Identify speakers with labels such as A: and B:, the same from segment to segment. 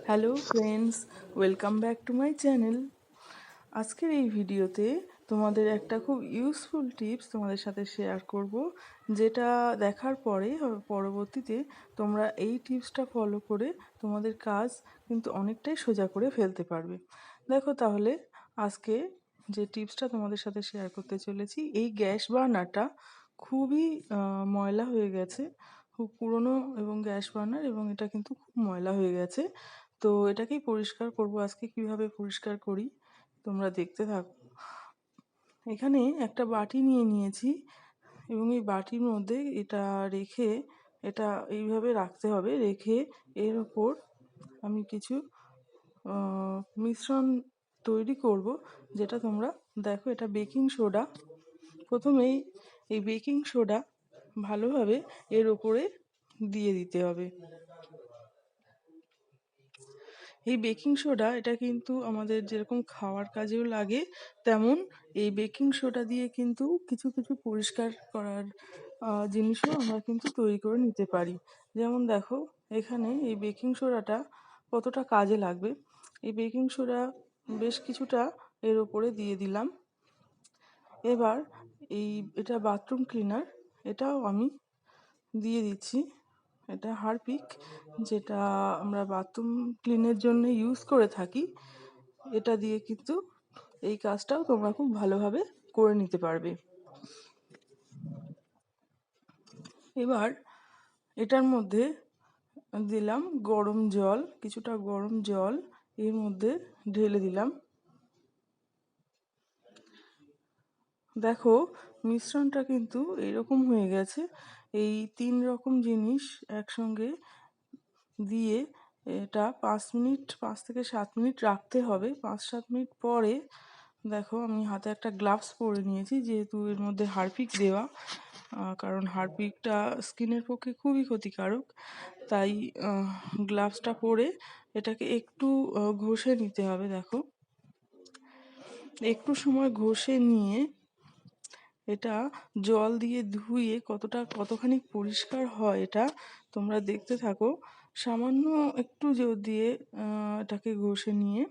A: Hello friends, welcome back to my channel. আজকের এই ভিডিওতে তোমাদের একটা খুব ইউজফুল টিপস তোমাদের সাথে শেয়ার করব, যেটা দেখার পরে পরবর্তীতে তোমরা এই টিপসটা ফলো করে তোমাদের কাজ কিন্তু অনেকটাই সোজা করে ফেলতে পারবে। দেখো তাহলে আজকে যে টিপসটা তোমাদের সাথে শেয়ার করতে চলেছি, এই গ্যাস বার্নারটা খুবই ময়লা হয়ে গেছে, খুব পুরনো এবং গ্যাস বার্নার, এবং এটা কিন্তু খুব ময়লা হয়ে গেছে। তো এটাকেই পরিষ্কার করব আজকে। কিভাবে পরিষ্কার করি তোমরা দেখতে থাকো। এখানে একটা বাটি নিয়ে নিয়েছি এবং এই বাটির মধ্যে এটা রেখে, এটা এইভাবে রাখতে হবে। রেখে এর ওপর আমি কিছু মিশ্রণ তৈরি করব, যেটা তোমরা দেখো। এটা বেকিং সোডা। প্রথমেই এই বেকিং সোডা ভালোভাবে এর ওপরে দিয়ে দিতে হবে। এই বেকিং সোডা এটা কিন্তু আমাদের যেরকম খাওয়ার কাজেও লাগে, তেমন এই বেকিং সোডা দিয়ে কিন্তু কিছু কিছু পরিষ্কার করার জিনিসও আমরা কিন্তু তৈরি করে নিতে পারি। যেমন দেখো এখানে এই বেকিং সোডাটা কতটা কাজে লাগবে। এই বেকিং সোডা বেশ কিছুটা এর ওপরে দিয়ে দিলাম। এবার এটা বাথরুম ক্লিনার, এটাও আমি দিয়ে দিচ্ছি। এটা হারপিক, যেটা আমরা বাথরুম ক্লিনের জন্য ইউজ করে থাকি। এটা দিয়ে কিন্তু এই কাজটাও তোমরা খুব ভালোভাবে করে নিতে পারবে। এবার এটার মধ্যে দিলাম গরম জল, কিছুটা গরম জল এর মধ্যে ঢেলে দিলাম। দেখো মিশ্রণটা কিন্তু এরকম হয়ে গেছে। এই 3 রকম জিনিস একসঙ্গে দিয়ে এটা 5 মিনিট, 5 থেকে 7 মিনিট রাখতে হবে। 5-7 মিনিট পরে দেখো আমি হাতে একটা গ্লাভস পরে নিয়েছি, যেহেতু এর মধ্যে হারপিক দেওয়া, কারণ হারপিকটা স্কিনের পক্ষে খুবই ক্ষতিকারক। তাই গ্লাভসটা পরে এটাকে একটু ঘষে নিতে হবে। দেখো একটু সময় ঘষে নিয়ে এটা জল দিয়ে ধুয়ে কতখানি পরিষ্কার হয় এটা তোমরা দেখতে থাকো। সামান্য একটু জল দিয়ে এটাকে ঘষে নিয়ে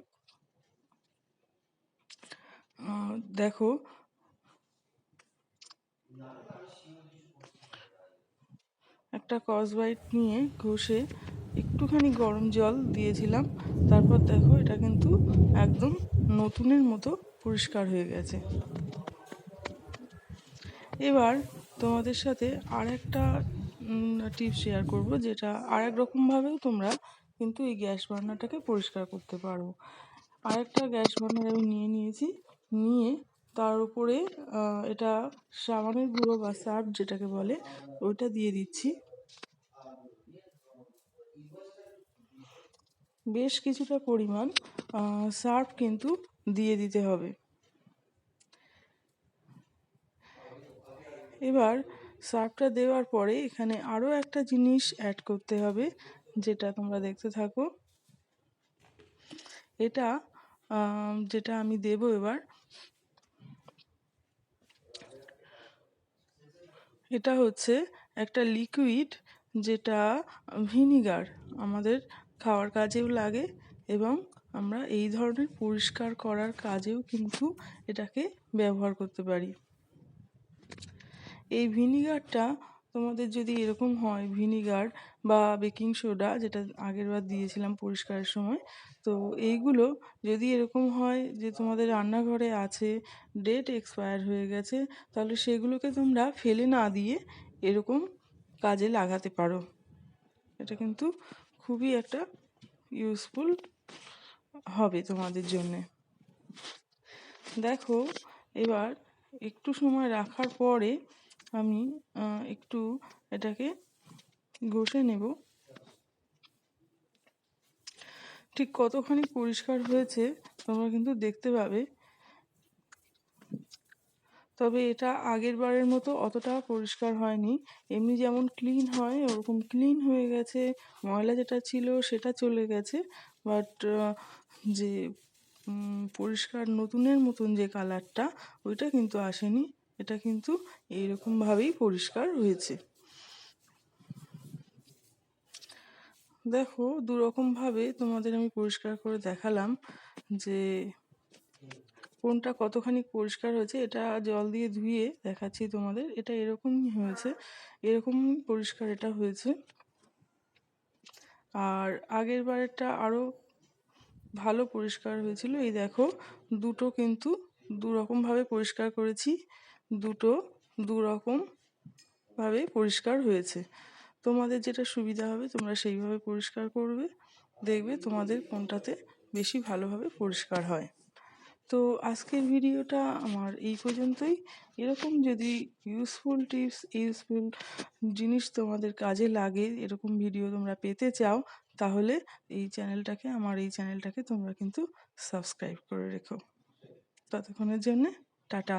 A: দেখো একটা স্কচব্রাইট নিয়ে ঘষে একটুখানি গরম জল দিয়েছিলাম। তারপর দেখো এটা কিন্তু একদম নতুনের মতো পরিষ্কার হয়ে গেছে। এবার তোমাদের সাথে আর একটা টিপস শেয়ার করব, যেটা আর এক রকমভাবেও তোমরা কিন্তু এই গ্যাস বার্নারটাকে পরিষ্কার করতে পারো। আর একটা গ্যাস বার্নার আমি নিয়ে নিয়েছি, নিয়ে তার উপরে এটা সাবানের গুঁড়ো বা সার্ফ যেটাকে বলে, ওইটা দিয়ে দিচ্ছি। বেশ কিছুটা পরিমাণ সার্ফ কিন্তু দিয়ে দিতে হবে। এবার সার্ফটা দেওয়ার পরে এখানে আরও একটা জিনিস অ্যাড করতে হবে, যেটা তোমরা দেখতে থাকো। এটা যেটা আমি দেব এবার, এটা হচ্ছে একটা লিকুইড, যেটা ভিনিগার। আমাদের খাওয়ার কাজেও লাগে এবং আমরা এই ধরনের পরিষ্কার করার কাজেও কিন্তু এটাকে ব্যবহার করতে পারি। এই ভিনিগারটা তোমাদের যদি এরকম হয়, ভিনিগার বা বেকিং সোডা যেটা আগেরবার দিয়েছিলাম পরিষ্কারের সময়, তো এইগুলো যদি এরকম হয় যে তোমাদের রান্নাঘরে আছে, ডেট এক্সপায়ার হয়ে গেছে, তাহলে সেগুলোকে তোমরা ফেলে না দিয়ে এরকম কাজে লাগাতে পারো। এটা কিন্তু খুবই একটা ইউজফুল হবে তোমাদের জন্যে। দেখো এবার একটু সময় রাখার পরে আমি একটু এটাকে ঘষে নেব। ঠিক কতখানি পরিষ্কার হয়েছে তোমরা কিন্তু দেখতে পাবে। তবে এটা আগের বারের মতো অতটা পরিষ্কার হয়নি। এমনি যেমন ক্লিন হয় ওরকম ক্লিন হয়ে গেছে, ময়লা যেটা ছিল সেটা চলে গেছে। বাট যে পরিষ্কার নতুনের মতন যে কালারটা, ওইটা কিন্তু আসেনি। এটা কিন্তু এইরকমভাবেই পরিষ্কার হয়েছে। দেখো, দুরকমভাবে তোমাদের আমি পরিষ্কার করে দেখালাম যে কোনটা কতখানি পরিষ্কার হয়েছে। এটা জল দিয়ে ধুয়ে দেখাচ্ছি তোমাদের, এটা এরকমই হয়েছে, এরকম পরিষ্কার এটা হয়েছে। আর আগের বারেরটা আরও ভালো পরিষ্কার হয়েছিল। এই দেখো, দুটো কিন্তু দুরকমভাবে পরিষ্কার করেছি, দুটো দুরকমভাবে পরিষ্কার হয়েছে। তোমাদের যেটা সুবিধা হবে তোমরা সেইভাবে পরিষ্কার করবে, দেখবে তোমাদের কোনটাতে বেশি ভালোভাবে পরিষ্কার হয়। তো আজকের ভিডিওটা আমার এই পর্যন্তই। এরকম যদি ইউজফুল টিপস, ইউজফুল জিনিস তোমাদের কাজে লাগে, এরকম ভিডিও তোমরা পেতে চাও, তাহলে আমার এই চ্যানেলটাকে তোমরা কিন্তু সাবস্ক্রাইব করে রেখো। ততক্ষণের জন্যে টাটা।